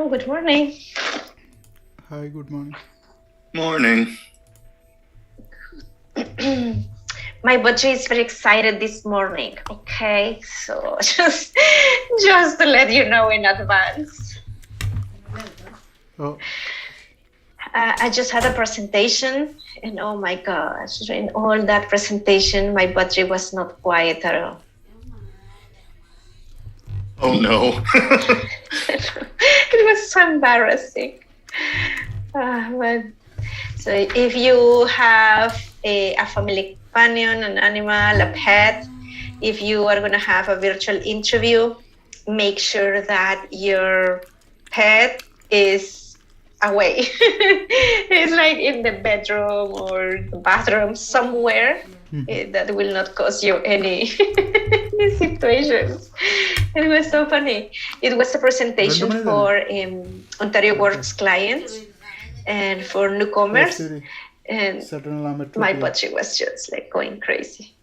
Hello, good morning. Hi, good morning. Morning. My budgie is very excited this morning. Okay, so just to let you know in advance. Oh, I just had a presentation, and oh my gosh, in all that presentation, my budgie was not quiet at all. Oh no. It was so embarrassing. But so if you have a family companion, an animal, a pet, if you are going to have a virtual interview, make sure that your pet is away. It's like in the bedroom or the bathroom somewhere. That will not cause you any situations. It was so funny. It was a presentation for Ontario Works clients and for newcomers, and my budgie was just like going crazy.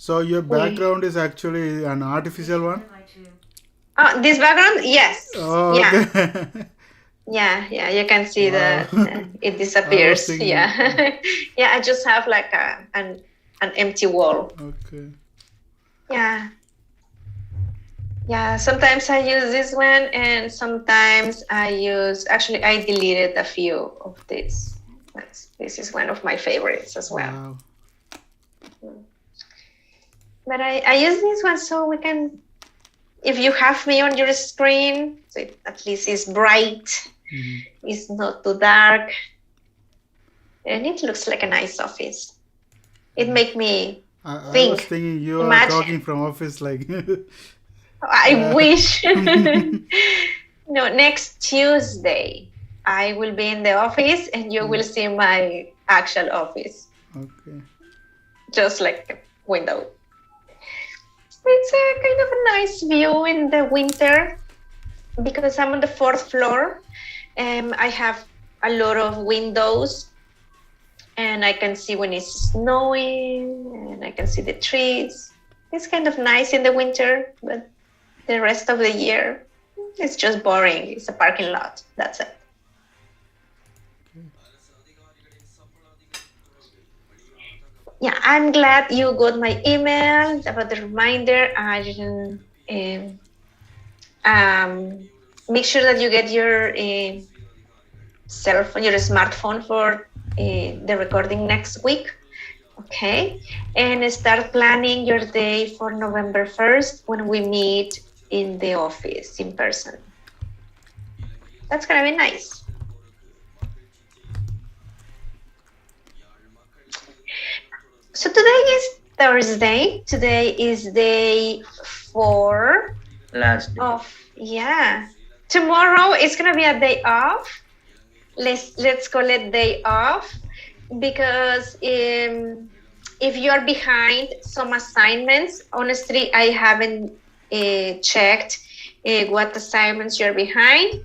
so your background is actually an artificial one? This background, yes. Oh, okay. Yeah, you can see that it disappears. Yeah. Yeah, I just have like an empty wall. Okay. Yeah, sometimes I use this one, and sometimes I deleted a few of these. This is one of my favorites as well. Wow. But I use this one so we can, if you have me on your screen, so it at least it's bright, it's not too dark, and it looks like a nice office. It make me think. I was thinking you are talking from office like... I wish. No, next Tuesday, I will be in the office and you will see my actual office. Okay. Just like a window. It's a kind of a nice view in the winter because I'm on the 4th floor. I have a lot of windows and I can see when it's snowing and I can see the trees. It's kind of nice in the winter, but the rest of the year, it's just boring. It's a parking lot. That's it. Yeah, I'm glad you got my email about the reminder. I didn't make sure that you get your cell phone, your smartphone for the recording next week. Okay, and start planning your day for November 1st when we meet in the office in person. That's gonna be nice. So today is Thursday. Today is day 4. Last day. Of tomorrow is gonna be a day off. Let's call it day off because if you are behind some assignments, honestly, I haven't checked what assignments you're behind.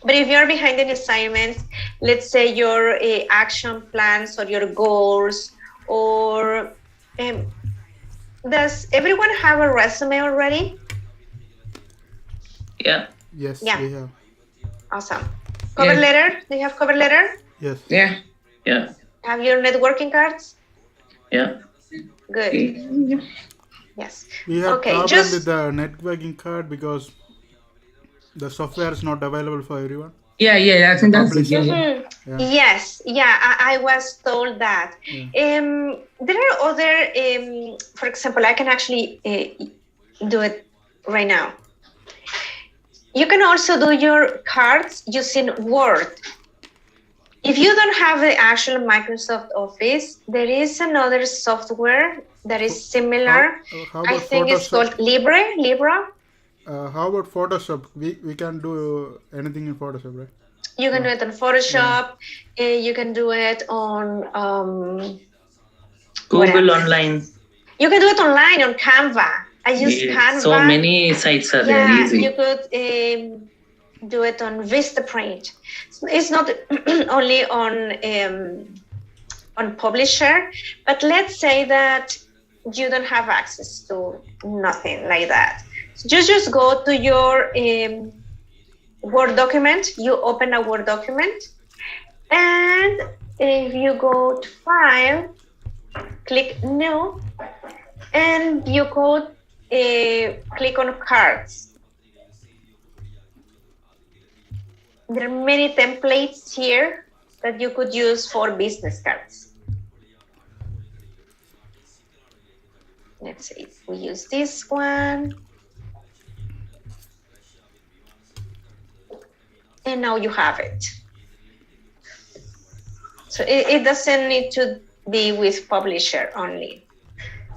But if you're behind any assignments, let's say your action plans or your goals, or does everyone have a resume already? Yeah. Yes, Yeah. we have. Awesome. Cover letter? Do you have cover letter? Yes. Yeah. Have your networking cards? Yeah. Good. Yes. We have Okay, problem just with the networking card because the software is not available for everyone. Yeah. I think that's it. Yeah. Yes. Yeah, I was told that. There are other, for example, I can actually do it right now. You can also do your cards using Word. If you don't have the actual Microsoft Office, there is another software that is similar. How I about think it's called Libra. How about Photoshop? We can do anything in Photoshop, right? You can do it on Photoshop. You can do it on Google Online. You can do it online on Canva. I use Canva. So many sites are there. Yeah, Easy. you could do it on Vistaprint. It's not only on Publisher, but let's say that you don't have access to nothing like that. So just go to your Word document. You open a Word document, and if you go to File, click New, and you go click on Cards. There are many templates here that you could use for business cards. Let's see, we use this one. And now you have it. So it doesn't need to be with publisher only.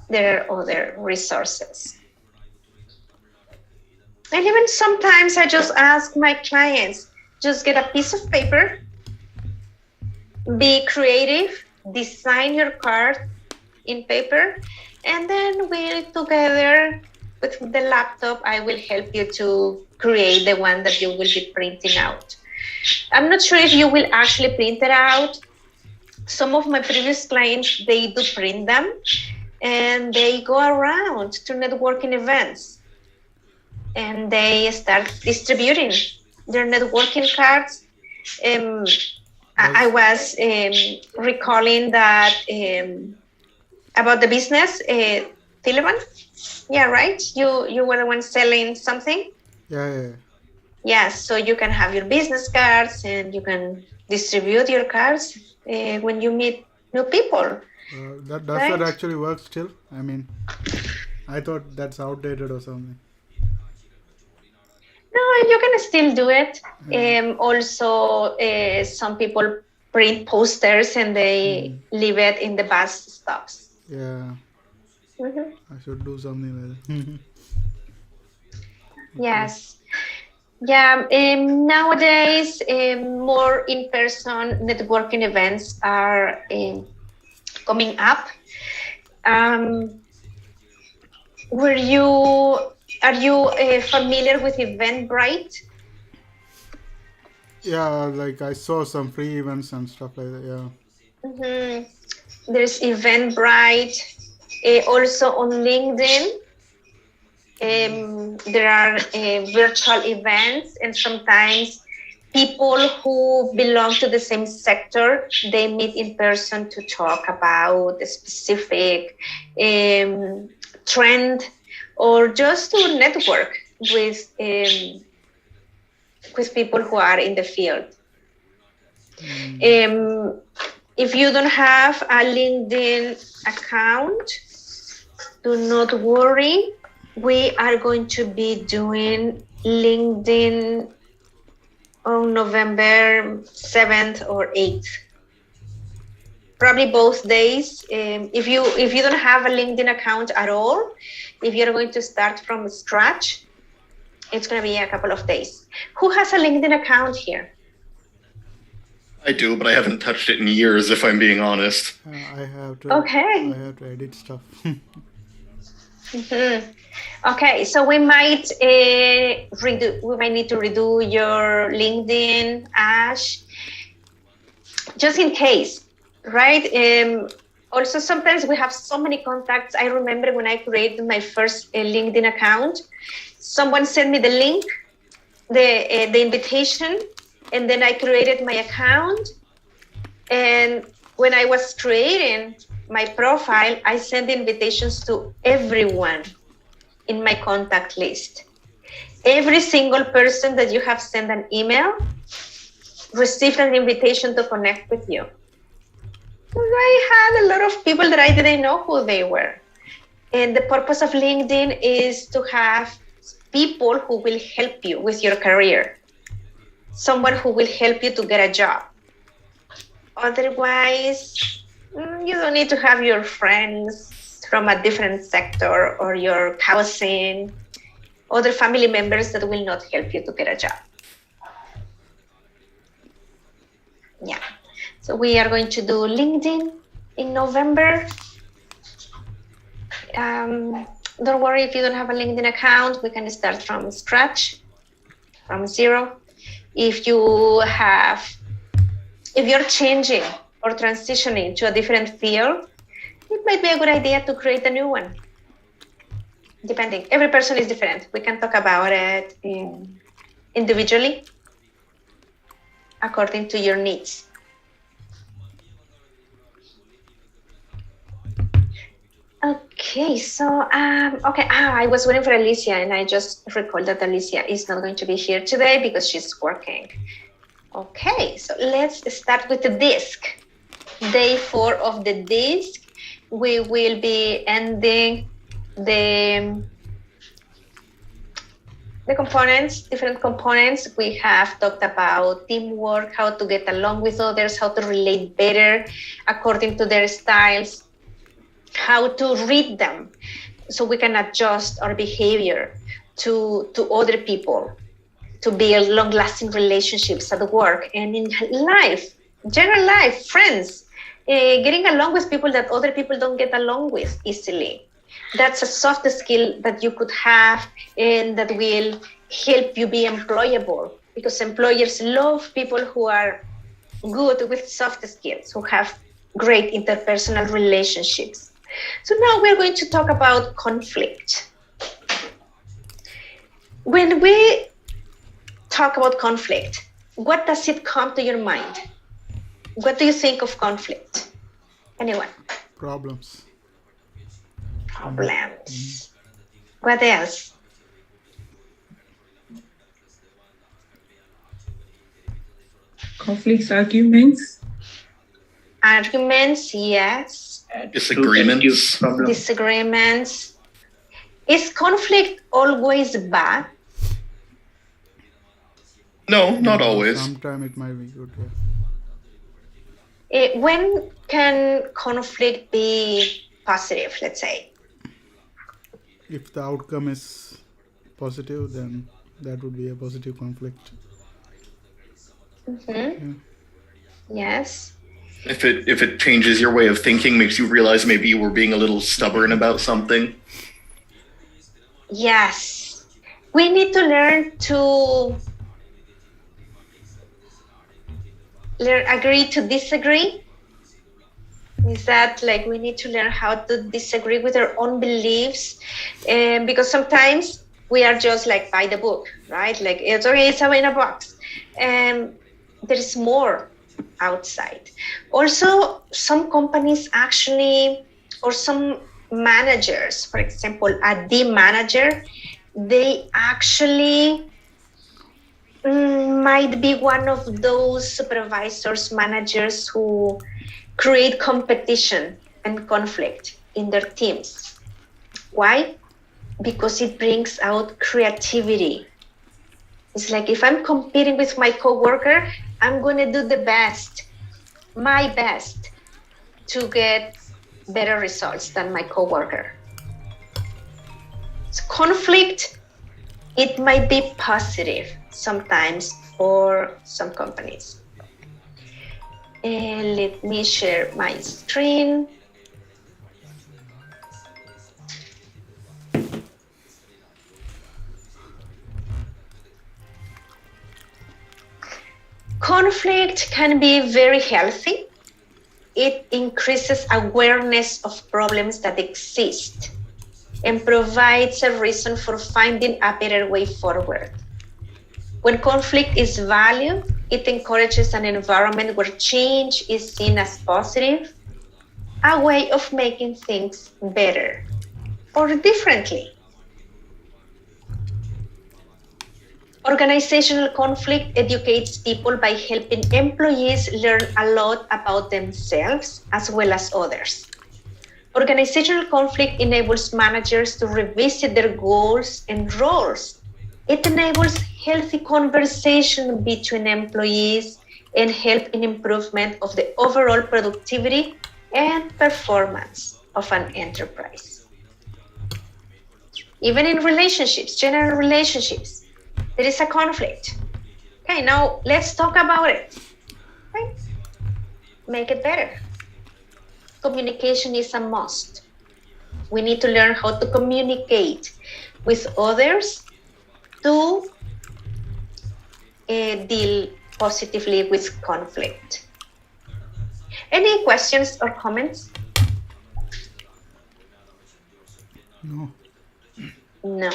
There are other resources. And even sometimes I just ask my clients, just get a piece of paper, be creative, design your card in paper, and then we together with the laptop, I will help you to create the one that you will be printing out. I'm not sure if you will actually print it out. Some of my previous clients, they do print them, and they go around to networking events, and they start distributing their networking cards. I was recalling that about the business, Philemon. Yeah, right. You were the one selling something. Yeah. Yes, so you can have your business cards and you can distribute your cards when you meet new people. Does right? that actually work still? I mean, I thought that's outdated or something. No, you can still do it. Also, some people print posters and they leave it in the bus stops. Yeah. I should do something like that. Okay. Yes. Yeah, nowadays more in-person networking events are coming up. Are you familiar with Eventbrite? Yeah, like I saw some free events and stuff like that. Yeah. There's Eventbrite. Also on LinkedIn. There are virtual events, and sometimes people who belong to the same sector, they meet in person to talk about a specific trend, or just to network with people who are in the field. If you don't have a LinkedIn account, do not worry. We are going to be doing LinkedIn on November 7th or 8th. Probably both days. If you don't have a LinkedIn account at all, if you're going to start from scratch, it's going to be a couple of days. Who has a LinkedIn account here? I do, but I haven't touched it in years, if I'm being honest. I have to. Okay. I have to edit stuff. Okay, so we might need to redo your LinkedIn, Ash, just in case, right? Also, sometimes we have so many contacts. I remember when I created my first LinkedIn account, someone sent me the link, the invitation, and then I created my account. And when I was creating my profile, I sent invitations to everyone in my contact list. Every single person that you have sent an email received an invitation to connect with you. I had a lot of people that I didn't know who they were. And the purpose of LinkedIn is to have people who will help you with your career. Someone who will help you to get a job. Otherwise, you don't need to have your friends from a different sector or your cousin, other family members that will not help you to get a job. Yeah, so we are going to do LinkedIn in November. Don't worry if you don't have a LinkedIn account, we can start from scratch, from zero. If you're changing or transitioning to a different field, it might be a good idea to create a new one. Depending, every person is different. We can talk about it individually according to your needs. Okay, so I was waiting for Alicia, and I just recalled that Alicia is not going to be here today because she's working. Okay, so let's start with the disc. Day 4 of the disc. We will be ending the components, different components. We have talked about teamwork, how to get along with others, how to relate better according to their styles, how to read them so we can adjust our behavior to other people, to build long-lasting relationships at work and in life, general life, friends, getting along with people that other people don't get along with easily. That's a soft skill that you could have and that will help you be employable, because employers love people who are good with soft skills, who have great interpersonal relationships. So now we're going to talk about conflict. When we talk about conflict, what does it come to your mind? What do you think of conflict? Anyone? Problems. Problems. What else? Conflicts, arguments. Arguments, yes. Disagreements. Disagreements. Is conflict always bad? No, not always. Sometimes it might be good. When can conflict be positive, let's say? If the outcome is positive, then that would be a positive conflict. Mm-hmm. Yeah. Yes. If it changes your way of thinking, makes you realize maybe you were being a little stubborn about something. Yes. We need to learn to agree to disagree. Is that like we need to learn how to disagree with our own beliefs? Because sometimes we are just like by the book, right? Like it's okay, it's in a box. There is more outside. Also, some companies actually, or some managers, for example, a D manager, they actually might be one of those supervisors, managers who create competition and conflict in their teams. Why? Because it brings out creativity. It's like if I'm competing with my coworker, I'm going to do the best, my best, to get better results than my coworker. So conflict, it might be positive sometimes for some companies. And let me share my screen. Conflict can be very healthy. It increases awareness of problems that exist and provides a reason for finding a better way forward. When conflict is valued, it encourages an environment where change is seen as positive, a way of making things better or differently. Organizational conflict educates people by helping employees learn a lot about themselves as well as others. Organizational conflict enables managers to revisit their goals and roles. It enables healthy conversation between employees and help in improvement of the overall productivity and performance of an enterprise. Even in relationships, general relationships, there is a conflict. Okay, now let's talk about it. Okay? Make it better. Communication is a must. We need to learn how to communicate with others to deal positively with conflict. Any questions or comments? No. No.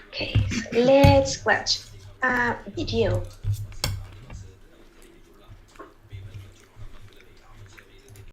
Okay, so let's watch a video.